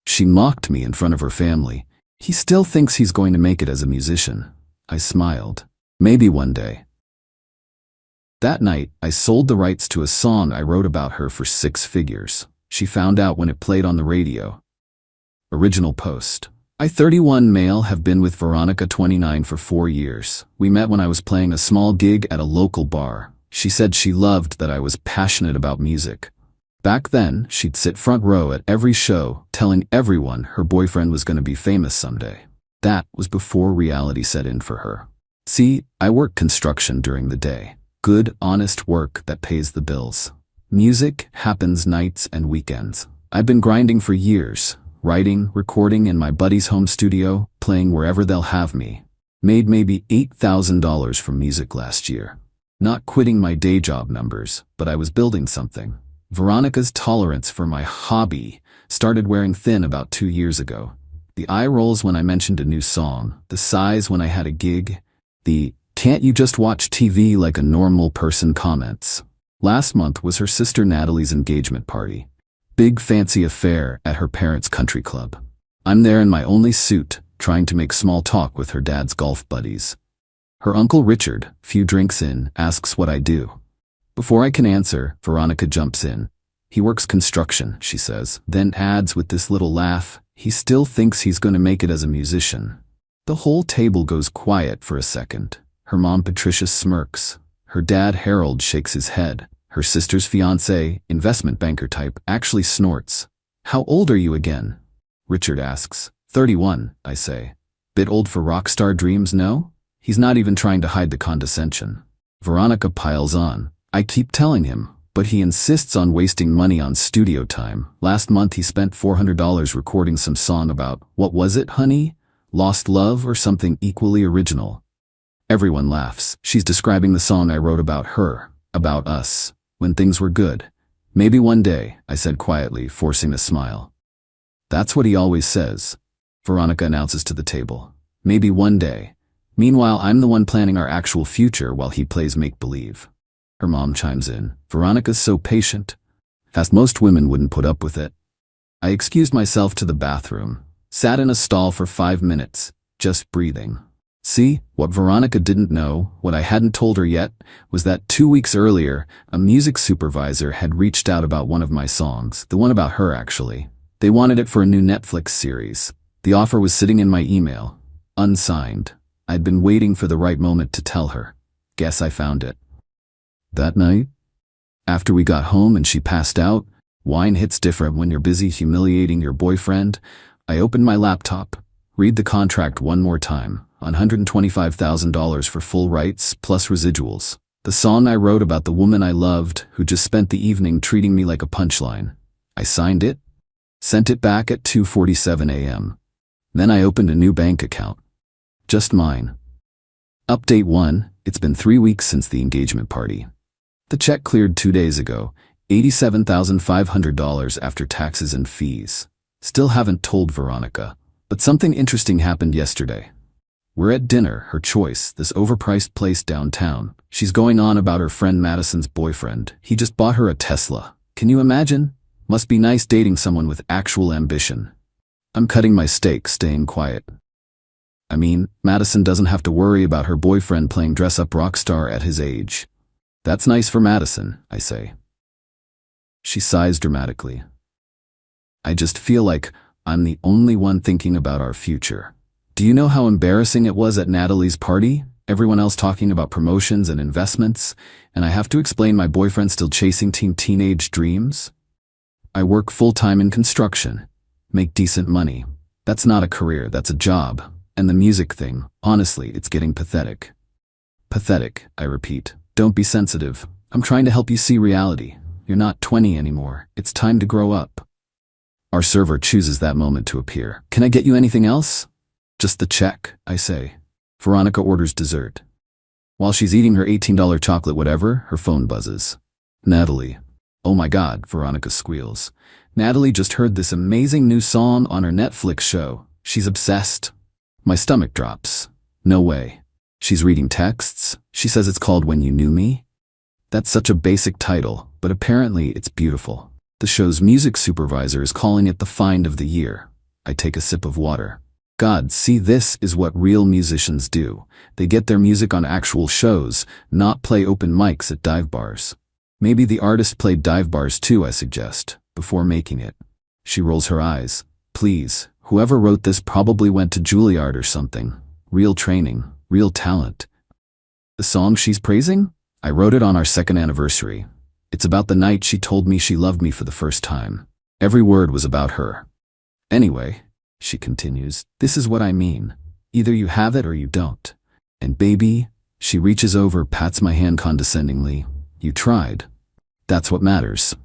She mocked me in front of her family. He still thinks he's going to make it as a musician. I smiled. Maybe one day. That night, I sold the rights to a song I wrote about her for 6 figures. She found out when it played on the radio. Original post. I, 31 male, have been with Veronica, 29, for 4 years. We met when I was playing a small gig at a local bar. She said she loved that I was passionate about music. Back then, she'd sit front row at every show, telling everyone her boyfriend was going to be famous someday. That was before reality set in for her. See, I work construction during the day. Good, honest work that pays the bills. Music happens nights and weekends. I've been grinding for years, writing, recording in my buddy's home studio, playing wherever they'll have me. Made maybe $8,000 from music last year. Not quitting my day job numbers, but I was building something. Veronica's tolerance for my hobby started wearing thin about 2 years ago. The eye rolls when I mentioned a new song, the sighs when I had a gig, the "can't you just watch TV like a normal person" comments. Last month was her sister Natalie's engagement party. Big fancy affair at her parents' country club. I'm there in my only suit, trying to make small talk with her dad's golf buddies. Her uncle Richard, few drinks in, asks what I do. Before I can answer, Veronica jumps in. He works construction, she says, then adds with this little laugh, he still thinks he's going to make it as a musician. The whole table goes quiet for a second. Her mom Patricia smirks. Her dad Harold shakes his head. Her sister's fiancé, investment banker type, actually snorts. How old are you again? Richard asks. 31, I say. Bit old for rock star dreams, no? He's not even trying to hide the condescension. Veronica piles on. I keep telling him, but he insists on wasting money on studio time. Last month he spent $400 recording some song about, what was it, honey? Lost love or something equally original. Everyone laughs. She's describing the song I wrote about her, about us, when things were good. Maybe one day, I said quietly, forcing a smile. That's what he always says, Veronica announces to the table. Maybe one day. Meanwhile, I'm the one planning our actual future while he plays make-believe. Her mom chimes in. Veronica's so patient. Fast, most women wouldn't put up with it. I excused myself to the bathroom. Sat in a stall for 5 minutes, just breathing. See, what Veronica didn't know, what I hadn't told her yet, was that 2 weeks earlier, a music supervisor had reached out about one of my songs, the one about her actually. They wanted it for a new Netflix series. The offer was sitting in my email, unsigned. I'd been waiting for the right moment to tell her. Guess I found it. That night, after we got home and she passed out, wine hits different when you're busy humiliating your boyfriend. I opened my laptop, read the contract one more time, $125,000 for full rights plus residuals. The song I wrote about the woman I loved who just spent the evening treating me like a punchline. I signed it, sent it back at 2:47 a.m. Then I opened a new bank account. Just mine. Update 1, it's been 3 weeks since the engagement party. The check cleared 2 days ago, $87,500 after taxes and fees. Still haven't told Veronica, but something interesting happened yesterday. We're at dinner, her choice, this overpriced place downtown. She's going on about her friend Madison's boyfriend. He just bought her a Tesla. Can you imagine? Must be nice dating someone with actual ambition. I'm cutting my steak, staying quiet. I mean, Madison doesn't have to worry about her boyfriend playing dress-up rock star at his age. That's nice for Madison, I say. She sighs dramatically. I just feel like I'm the only one thinking about our future. Do you know how embarrassing it was at Natalie's party? Everyone else talking about promotions and investments, and I have to explain my boyfriend still chasing teenage dreams? I work full-time in construction, make decent money. That's not a career, that's a job. And the music thing, honestly, it's getting pathetic. Pathetic, I repeat. Don't be sensitive. I'm trying to help you see reality. You're not 20 anymore. It's time to grow up. Our server chooses that moment to appear. Can I get you anything else? Just the check, I say. Veronica orders dessert. While she's eating her $18 chocolate whatever, her phone buzzes. Natalie. Oh my God, Veronica squeals. Natalie just heard this amazing new song on her Netflix show. She's obsessed. My stomach drops. No way. She's reading texts. She says it's called When You Knew Me. That's such a basic title, but apparently it's beautiful. The show's music supervisor is calling it the find of the year. I take a sip of water. God, see, this is what real musicians do. They get their music on actual shows, not play open mics at dive bars. Maybe the artist played dive bars too, I suggest, before making it. She rolls her eyes. Please, whoever wrote this probably went to Juilliard or something. Real training, real talent. The song she's praising? I wrote it on our 2nd anniversary. It's about the night she told me she loved me for the first time. Every word was about her. Anyway, she continues, this is what I mean. Either you have it or you don't. And baby, she reaches over, pats my hand condescendingly. You tried. That's what matters.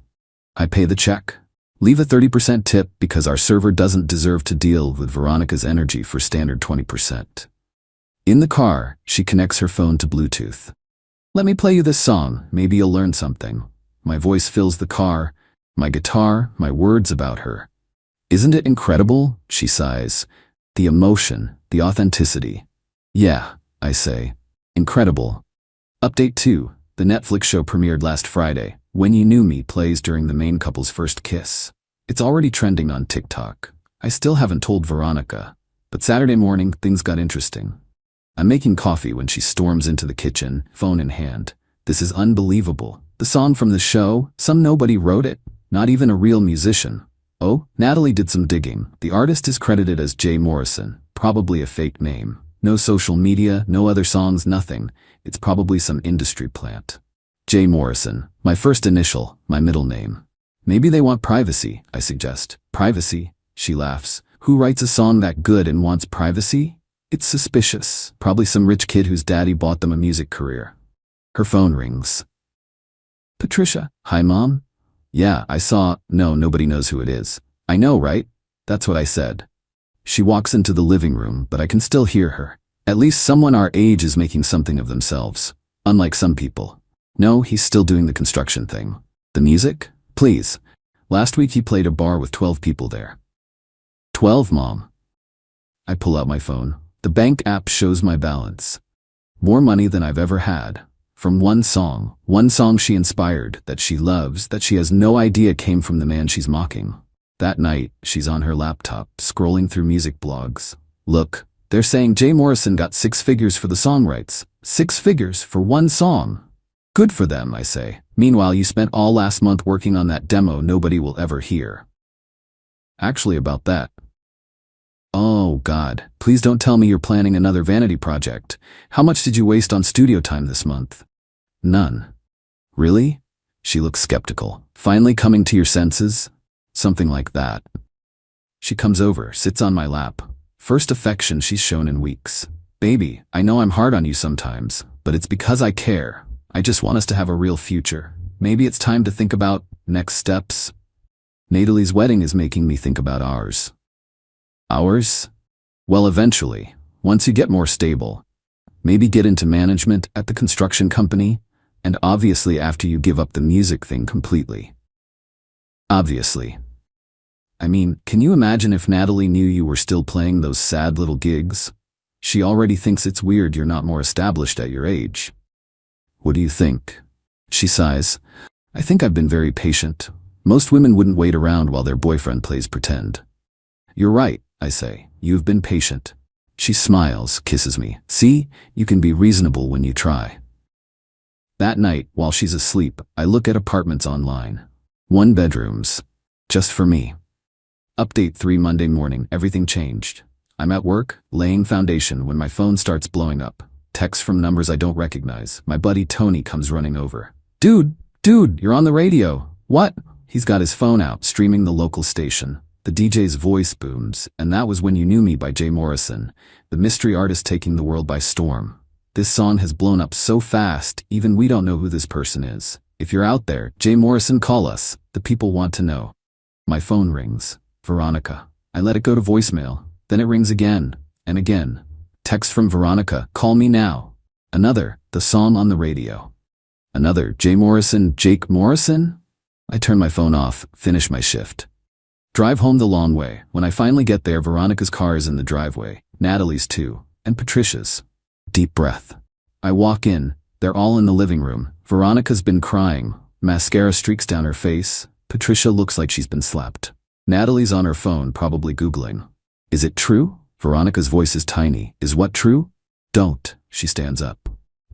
I pay the check. Leave a 30% tip because our server doesn't deserve to deal with Veronica's energy for standard 20%. In the car, she connects her phone to Bluetooth. Let me play you this song, maybe you'll learn something. My voice fills the car, my guitar, my words about her. Isn't it incredible? She sighs. The emotion, the authenticity. Yeah, I say. Incredible. Update 2. The Netflix show premiered last Friday. When You Knew Me plays during the main couple's first kiss. It's already trending on TikTok. I still haven't told Veronica. But Saturday morning, things got interesting. I'm making coffee when she storms into the kitchen, phone in hand. This is unbelievable. The song from the show, some nobody wrote it. Not even a real musician. Oh, Natalie did some digging. The artist is credited as Jay Morrison, probably a fake name. No social media, no other songs, nothing. It's probably some industry plant. Jay Morrison, my first initial, my middle name. Maybe they want privacy, I suggest. Privacy? She laughs. Who writes a song that good and wants privacy? It's suspicious. Probably some rich kid whose daddy bought them a music career. Her phone rings. Patricia. Hi, Mom? Yeah, I saw. No, nobody knows who it is. I know, right? That's what I said. She walks into the living room, but I can still hear her. At least someone our age is making something of themselves. Unlike some people. No, he's still doing the construction thing. The music? Please. Last week he played a bar with 12 people there. 12, Mom. I pull out my phone. The bank app shows my balance. More money than I've ever had. From one song she inspired, that she loves, that she has no idea came from the man she's mocking. That night, she's on her laptop, scrolling through music blogs. Look, they're saying Jay Morrison got 6 figures for the song rights. 6 figures for one song. Good for them, I say. Meanwhile, you spent all last month working on that demo nobody will ever hear. Actually, about that. Oh, God, please don't tell me you're planning another vanity project. How much did you waste on studio time this month? None. Really? She looks skeptical. Finally coming to your senses? Something like that. She comes over, sits on my lap. First affection she's shown in weeks. Baby, I know I'm hard on you sometimes, but it's because I care. I just want us to have a real future. Maybe it's time to think about next steps. Natalie's wedding is making me think about ours. Ours? Well, eventually, once you get more stable. Maybe get into management at the construction company, and obviously after you give up the music thing completely. Obviously. I mean, can you imagine if Natalie knew you were still playing those sad little gigs? She already thinks it's weird you're not more established at your age. What do you think? She sighs. I think I've been very patient. Most women wouldn't wait around while their boyfriend plays pretend. You're right, I say. You've been patient. She smiles, kisses me. See, you can be reasonable when you try. That night, while she's asleep, I look at apartments online. 1 bedrooms. Just for me. Update 3 Monday morning, everything changed. I'm at work, laying foundation when my phone starts blowing up. Texts from numbers I don't recognize. My buddy Tony comes running over. Dude, you're on the radio. What? He's got his phone out, streaming the local station. The DJ's voice booms, and that was When You Knew Me by Jay Morrison, the mystery artist taking the world by storm. This song has blown up so fast, even we don't know who this person is. If you're out there, Jay Morrison, call us. The people want to know. My phone rings. Veronica. I let it go to voicemail. Then it rings again, and again. Text from Veronica, call me now. Another, the song on the radio. Another, Jay Morrison, Jake Morrison? I turn my phone off, finish my shift. Drive home the long way. When I finally get there, Veronica's car is in the driveway. Natalie's too, and Patricia's. Deep breath. I walk in. They're all in the living room. Veronica's been crying. Mascara streaks down her face. Patricia looks like she's been slapped. Natalie's on her phone, probably Googling. Is it true? Veronica's voice is tiny. Is what true? Don't. She stands up.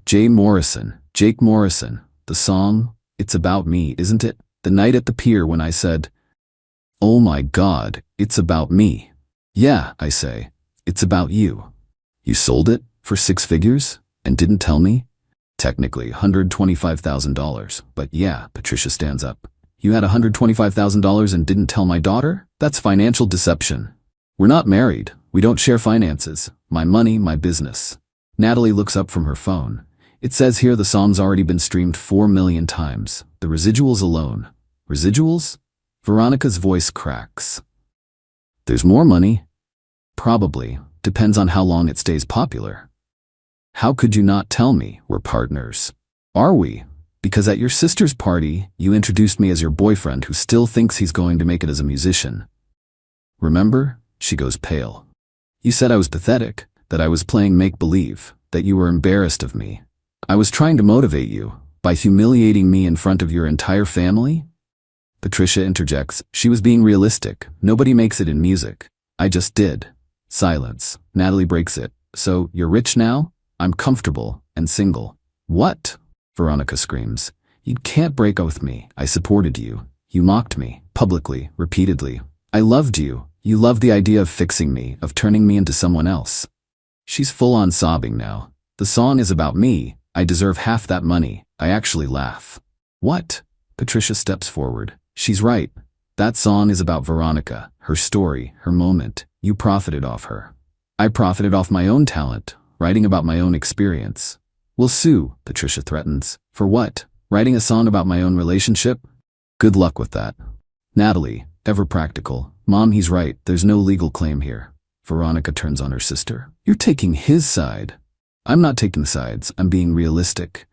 Jake Morrison. The song, it's about me, isn't it? The night at the pier when I said, oh my God, it's about me. Yeah, I say, it's about you. You sold it for 6 figures and didn't tell me? Technically, $125,000. But yeah, Patricia stands up. You had $125,000 and didn't tell my daughter? That's financial deception. We're not married. We don't share finances. My money, my business. Natalie looks up from her phone. It says here the song's already been streamed 4 million times. The residuals alone. Residuals? Veronica's voice cracks. There's more money? Probably. Depends on how long it stays popular. How could you not tell me? We're partners. Are we? Because at your sister's party, you introduced me as your boyfriend who still thinks he's going to make it as a musician. Remember? She goes pale. You said I was pathetic, that I was playing make-believe, that you were embarrassed of me. I was trying to motivate you by humiliating me in front of your entire family? Patricia interjects. She was being realistic. Nobody makes it in music. I just did. Silence. Natalie breaks it. So, you're rich now? I'm comfortable and single. What? Veronica screams. You can't break up with me. I supported you. You mocked me, publicly, repeatedly. I loved you. You loved the idea of fixing me, of turning me into someone else. She's full-on sobbing now. The song is about me. I deserve half that money. I actually laugh. What? Patricia steps forward. She's right. That song is about Veronica, her story, her moment. You profited off her. I profited off my own talent, writing about my own experience. We'll sue, Patricia threatens. For what? Writing a song about my own relationship? Good luck with that. Natalie, ever practical. Mom, he's right. There's no legal claim here. Veronica turns on her sister. You're taking his side. I'm not taking sides. I'm being realistic.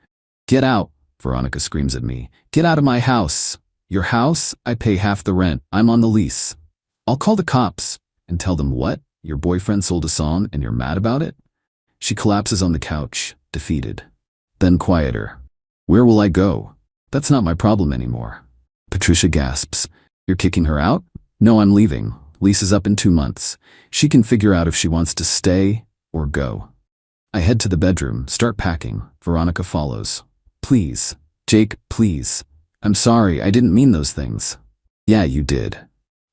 Get out, Veronica screams at me. Get out of my house. Your house? I pay half the rent. I'm on the lease. I'll call the cops. And tell them what? Your boyfriend sold a song and you're mad about it? She collapses on the couch, defeated. Then quieter. Where will I go? That's not my problem anymore. Patricia gasps. You're kicking her out? No, I'm leaving. Lease is up in 2 months. She can figure out if she wants to stay or go. I head to the bedroom, start packing. Veronica follows. Please. Jake, please. I'm sorry, I didn't mean those things. Yeah, you did.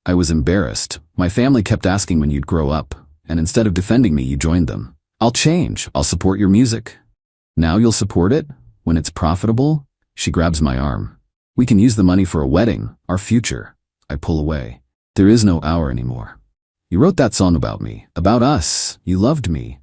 I was embarrassed. My family kept asking when you'd grow up, and instead of defending me, you joined them. I'll change. I'll support your music. Now you'll support it? When it's profitable? She grabs my arm. We can use the money for a wedding, our future. I pull away. There is no hour anymore. You wrote that song about me, about us. You loved me.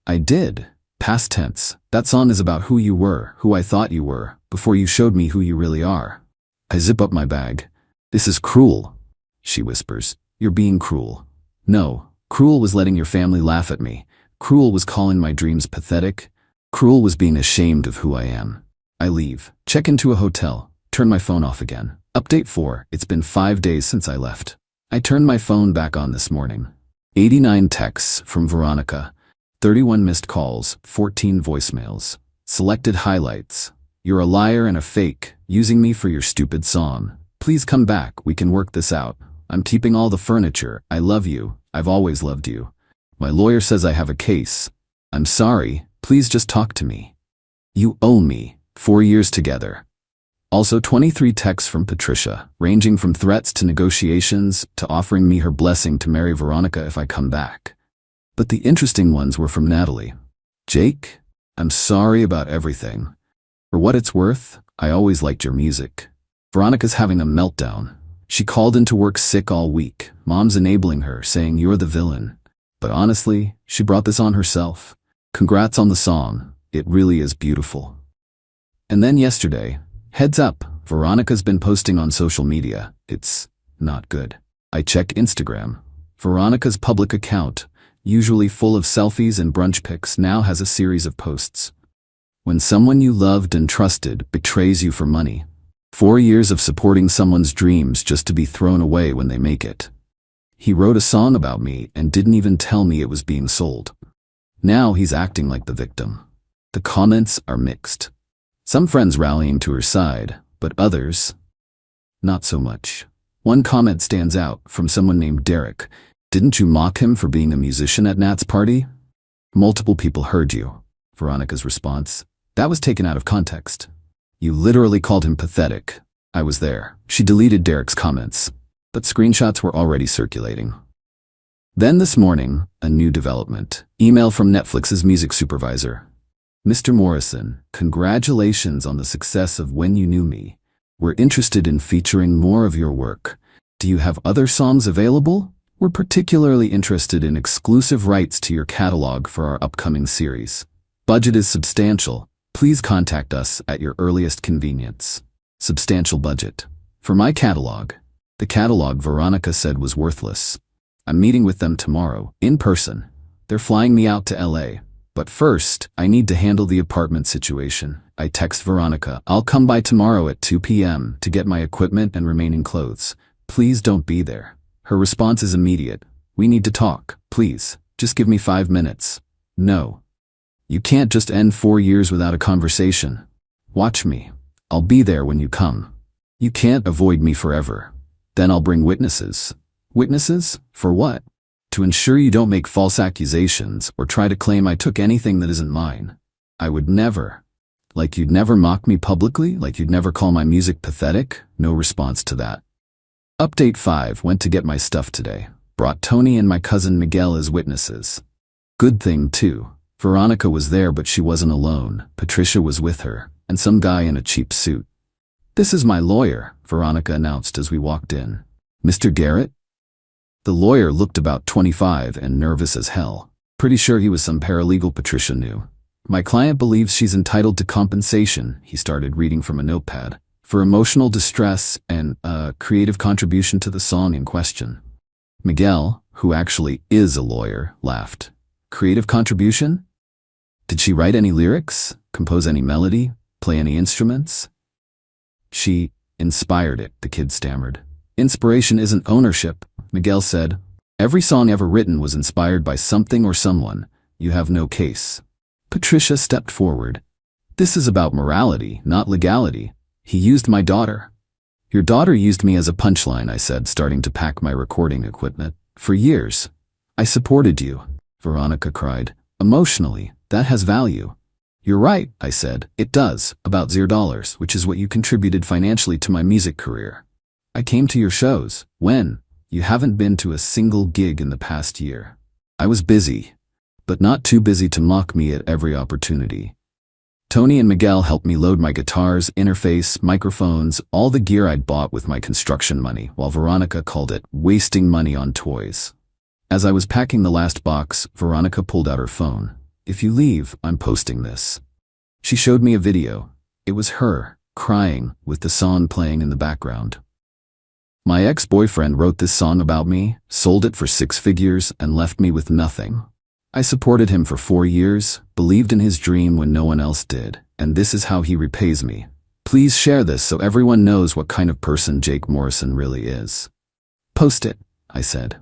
I did. Past tense. That song is about who you were, who I thought you were, before you showed me who you really are. I zip up my bag. This is cruel, she whispers. You're being cruel. No, cruel was letting your family laugh at me. Cruel was calling my dreams pathetic. Cruel was being ashamed of who I am. I leave, check into a hotel, turn my phone off again. Update 4, it's been 5 days since I left. I turned my phone back on this morning. 89 texts from Veronica. 31 missed calls, 14 voicemails. Selected highlights. You're a liar and a fake, using me for your stupid song. Please come back, we can work this out. I'm keeping all the furniture. I love you. I've always loved you. My lawyer says I have a case. I'm sorry, please just talk to me. You owe me. 4 years together. Also 23 texts from Patricia, ranging from threats to negotiations to offering me her blessing to marry Veronica if I come back. But the interesting ones were from Natalie. Jake, I'm sorry about everything. For what it's worth, I always liked your music. Veronica's having a meltdown. She called into work sick all week. Mom's enabling her, saying you're the villain. But honestly, she brought this on herself. Congrats on the song. It really is beautiful. And then yesterday, heads up, Veronica's been posting on social media. It's not good. I check Instagram. Veronica's public account, usually full of selfies and brunch pics, now has a series of posts. When someone you loved and trusted betrays you for money. 4 years of supporting someone's dreams just to be thrown away when they make it. He wrote a song about me and didn't even tell me it was being sold. Now he's acting like the victim. The comments are mixed. Some friends rallying to her side, but others, not so much. One comment stands out from someone named Derek. Didn't you mock him for being a musician at Nat's party? Multiple people heard you, Veronica's response. That was taken out of context. You literally called him pathetic. I was there. She deleted Derek's comments, but screenshots were already circulating. Then this morning, a new development. Email from Netflix's music supervisor. Mr. Morrison, congratulations on the success of When You Knew Me. We're interested in featuring more of your work. Do you have other songs available? We're particularly interested in exclusive rights to your catalog for our upcoming series. Budget is substantial. Please contact us at your earliest convenience. Substantial budget. For my catalog. The catalog Veronica said was worthless. I'm meeting with them tomorrow, in person. They're flying me out to LA. But first, I need to handle the apartment situation. I text Veronica, I'll come by tomorrow at 2 p.m. to get my equipment and remaining clothes. Please don't be there. Her response is immediate. We need to talk, please. Just give me 5 minutes. No. You can't just end 4 years without a conversation. Watch me. I'll be there when you come. You can't avoid me forever. Then I'll bring witnesses. Witnesses? For what? To ensure you don't make false accusations or try to claim I took anything that isn't mine. I would never. Like you'd never mock me publicly? Like you'd never call my music pathetic? No response to that. Update 5. Went to get my stuff today. Brought Tony and my cousin Miguel as witnesses. Good thing, too. Veronica was there, but she wasn't alone. Patricia was with her, and some guy in a cheap suit. This is my lawyer, Veronica announced as we walked in. Mr. Garrett? The lawyer looked about 25 and nervous as hell. Pretty sure he was some paralegal Patricia knew. My client believes she's entitled to compensation, he started reading from a notepad, for emotional distress and creative contribution to the song in question. Miguel, who actually is a lawyer, laughed. Creative contribution? Did she write any lyrics, compose any melody, play any instruments? She inspired it, the kid stammered. Inspiration isn't ownership, Miguel said. Every song ever written was inspired by something or someone. You have no case. Patricia stepped forward. This is about morality, not legality. He used my daughter. Your daughter used me as a punchline, I said, starting to pack my recording equipment. For years. I supported you, Veronica cried. Emotionally, that has value. You're right, I said. It does, about $0, which is what you contributed financially to my music career. I came to your shows. When? You haven't been to a single gig in the past year. I was busy, but not too busy to mock me at every opportunity. Tony and Miguel helped me load my guitars, interface, microphones, all the gear I'd bought with my construction money, while Veronica called it wasting money on toys. As I was packing the last box, Veronica pulled out her phone. If you leave, I'm posting this. She showed me a video. It was her, crying, with the song playing in the background. My ex-boyfriend wrote this song about me, sold it for 6 figures, and left me with nothing. I supported him for 4 years, believed in his dream when no one else did, and this is how he repays me. Please share this so everyone knows what kind of person Jake Morrison really is. Post it, I said.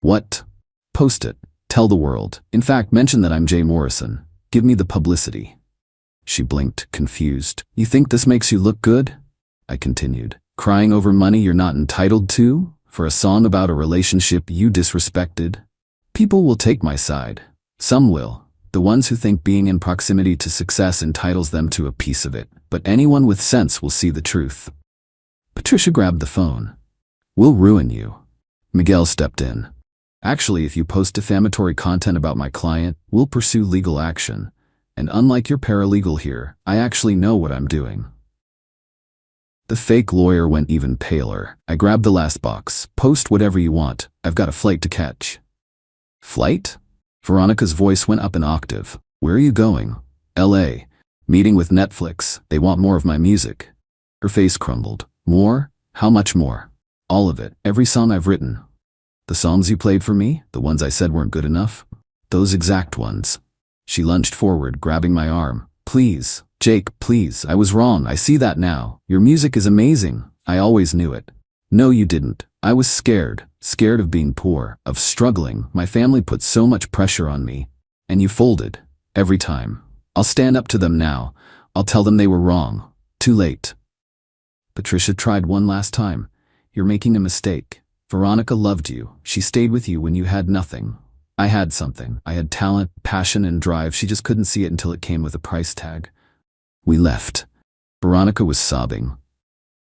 What? Post it. Tell the world. In fact, mention that I'm Jay Morrison. Give me the publicity. She blinked, confused. You think this makes you look good? I continued. Crying over money you're not entitled to? For a song about a relationship you disrespected? People will take my side. Some will. The ones who think being in proximity to success entitles them to a piece of it. But anyone with sense will see the truth. Patricia grabbed the phone. We'll ruin you. Miguel stepped in. Actually, if you post defamatory content about my client, we'll pursue legal action. And unlike your paralegal here, I actually know what I'm doing. The fake lawyer went even paler. I grabbed the last box. Post whatever you want. I've got a flight to catch. Flight? Veronica's voice went up an octave. Where are you going? LA. Meeting with Netflix. They want more of my music. Her face crumbled. More? How much more? All of it. Every song I've written. The songs you played for me? The ones I said weren't good enough? Those exact ones. She lunged forward, grabbing my arm. Please, Jake, please. I was wrong. I see that now. Your music is amazing. I always knew it. No, you didn't. I was scared. Scared of being poor, of struggling. My family put so much pressure on me. And you folded. Every time. I'll stand up to them now. I'll tell them they were wrong. Too late. Patricia tried one last time. You're making a mistake. Veronica loved you. She stayed with you when you had nothing. I had something. I had talent, passion, and drive. She just couldn't see it until it came with a price tag. We left. Veronica was sobbing.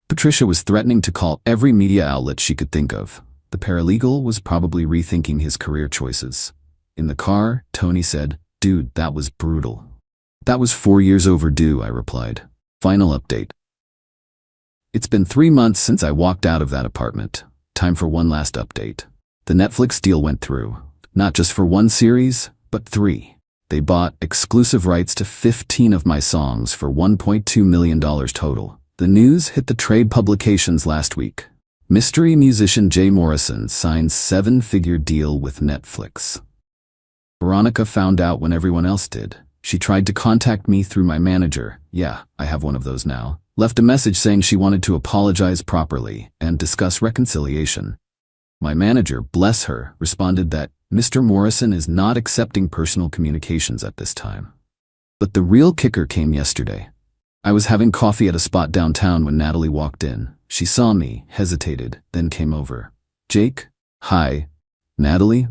Patricia was threatening to call every media outlet she could think of. The paralegal was probably rethinking his career choices. In the car, Tony said, "Dude, that was brutal." "That was 4 years overdue," I replied. Final update. It's been 3 months since I walked out of that apartment. Time for one last update. The Netflix deal went through. Not just for one series, but 3. They bought exclusive rights to 15 of my songs for $1.2 million total. The news hit the trade publications last week. Mystery musician Jay Morrison signs 7-figure deal with Netflix. Veronica found out when everyone else did. She tried to contact me through my manager. Yeah, I have one of those now. Left a message saying she wanted to apologize properly and discuss reconciliation. My manager, bless her, responded that Mr. Morrison is not accepting personal communications at this time. But the real kicker came yesterday. I was having coffee at a spot downtown when Natalie walked in. She saw me, hesitated, then came over. "Jake? Hi. Natalie?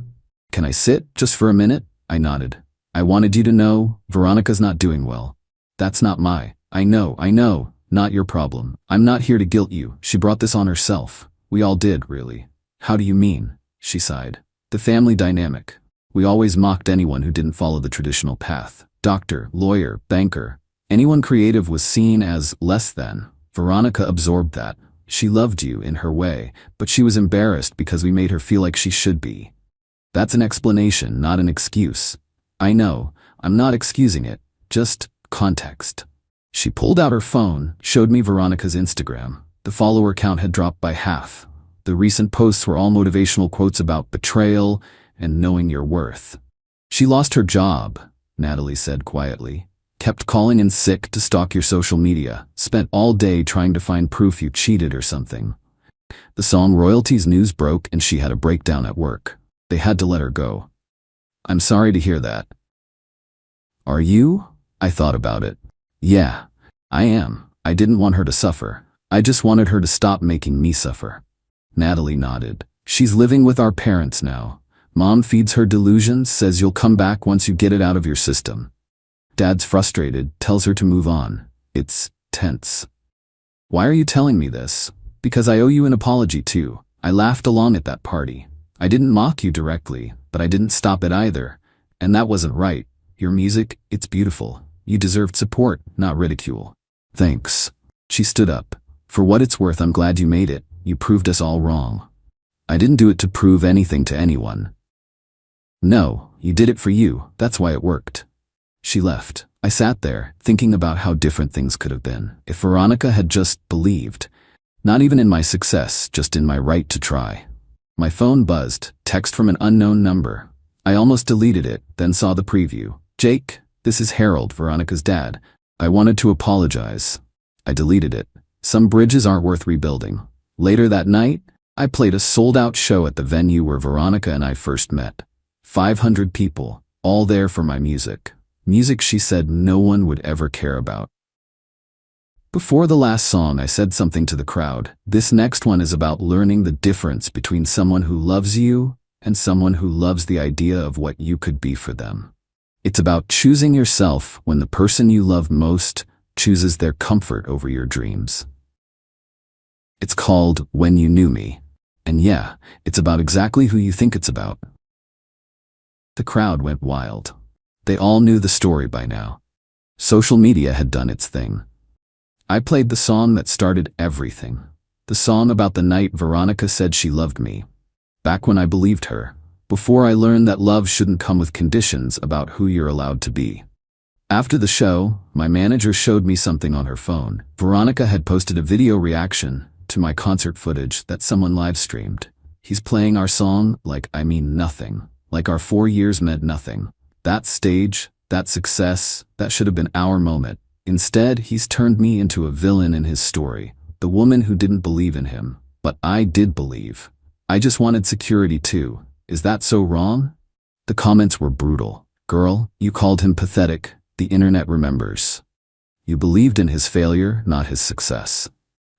Can I sit, just for a minute?" I nodded. "I wanted you to know, Veronica's not doing well." "That's not my—" I know, not your problem. I'm not here to guilt you. She brought this on herself. We all did, really." "How do you mean?" She sighed. "The family dynamic. We always mocked anyone who didn't follow the traditional path. Doctor, lawyer, banker. Anyone creative was seen as less than. Veronica absorbed that. She loved you in her way, but she was embarrassed because we made her feel like she should be. That's an explanation, not an excuse. I know, I'm not excusing it, just context." She pulled out her phone, showed me Veronica's Instagram. The follower count had dropped by half. The recent posts were all motivational quotes about betrayal and knowing your worth. "She lost her job," Natalie said quietly. "Kept calling in sick to stalk your social media. Spent all day trying to find proof you cheated or something. The song royalties news broke and she had a breakdown at work. They had to let her go." "I'm sorry to hear that." "Are you?" I thought about it. "Yeah, I am. I didn't want her to suffer. I just wanted her to stop making me suffer." Natalie nodded. "She's living with our parents now. Mom feeds her delusions, says you'll come back once you get it out of your system. Dad's frustrated, tells her to move on. It's tense." "Why are you telling me this?" "Because I owe you an apology too. I laughed along at that party. I didn't mock you directly, but I didn't stop it either. And that wasn't right. Your music, it's beautiful. You deserved support, not ridicule." "Thanks." She stood up. "For what it's worth, I'm glad you made it. You proved us all wrong." "I didn't do it to prove anything to anyone." "No, you did it for you. That's why it worked." She left. I sat there, thinking about how different things could have been if Veronica had just believed. Not even in my success, just in my right to try. My phone buzzed, text from an unknown number. I almost deleted it, then saw the preview. "Jake, this is Harold, Veronica's dad. I wanted to apologize." I deleted it. Some bridges aren't worth rebuilding. Later that night, I played a sold-out show at the venue where Veronica and I first met. 500 people, all there for my music. Music she said no one would ever care about. Before the last song, I said something to the crowd. This next one is about learning the difference between someone who loves you and someone who loves the idea of what you could be for them. It's about choosing yourself when the person you love most chooses their comfort over your dreams. It's called When You Knew Me. And yeah, it's about exactly who you think it's about. The crowd went wild. They all knew the story by now. Social media had done its thing. I played the song that started everything. The song about the night Veronica said she loved me. Back when I believed her. Before I learned that love shouldn't come with conditions about who you're allowed to be. After the show, my manager showed me something on her phone. Veronica had posted a video reaction to my concert footage that someone live-streamed. He's playing our song like I mean nothing. Like our 4 years meant nothing. That stage, that success, that should have been our moment. Instead, he's turned me into a villain in his story. The woman who didn't believe in him. But I did believe. I just wanted security too. Is that so wrong? The comments were brutal. "Girl, you called him pathetic. The internet remembers. You believed in his failure, not his success.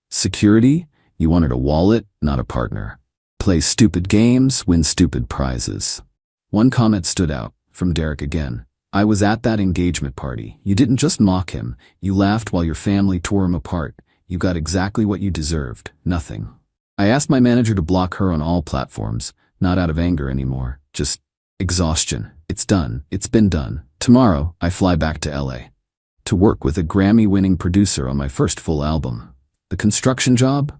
Security? You wanted a wallet, not a partner. Play stupid games, win stupid prizes. One comment stood out, from Derek again. I was at that engagement party. You didn't just mock him. You laughed while your family tore him apart. You got exactly what you deserved. Nothing. I asked my manager to block her on all platforms, not out of anger anymore. Just exhaustion. It's done. It's been done. Tomorrow, I fly back to LA. To work with a Grammy-winning producer on my first full album. The construction job?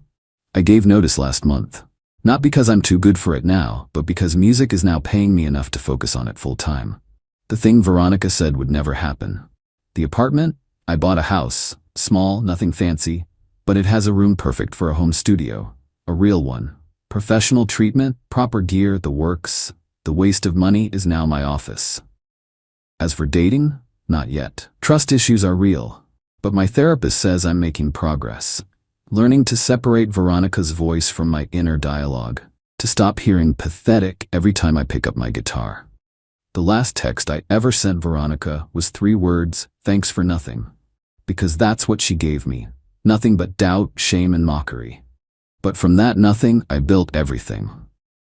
I gave notice last month. Not because I'm too good for it now, but because music is now paying me enough to focus on it full time. The thing Veronica said would never happen. The apartment? I bought a house. Small, nothing fancy, but it has a room perfect for a home studio. A real one. Professional treatment, proper gear, the works. The waste of money is now my office. As for dating? Not yet. Trust issues are real, but my therapist says I'm making progress. Learning to separate Veronica's voice from my inner dialogue, to stop hearing pathetic every time I pick up my guitar. The last text I ever sent Veronica was 3 words, thanks for nothing. Because that's what she gave me. Nothing but doubt, shame, and mockery. But from that nothing, I built everything.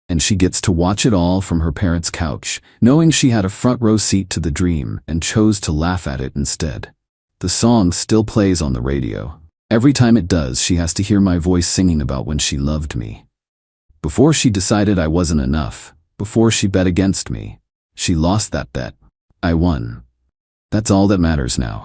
And she gets to watch it all from her parents' couch, knowing she had a front row seat to the dream and chose to laugh at it instead. The song still plays on the radio. Every time it does, she has to hear my voice singing about when she loved me. Before she decided I wasn't enough, before she bet against me, she lost that bet. I won. That's all that matters now.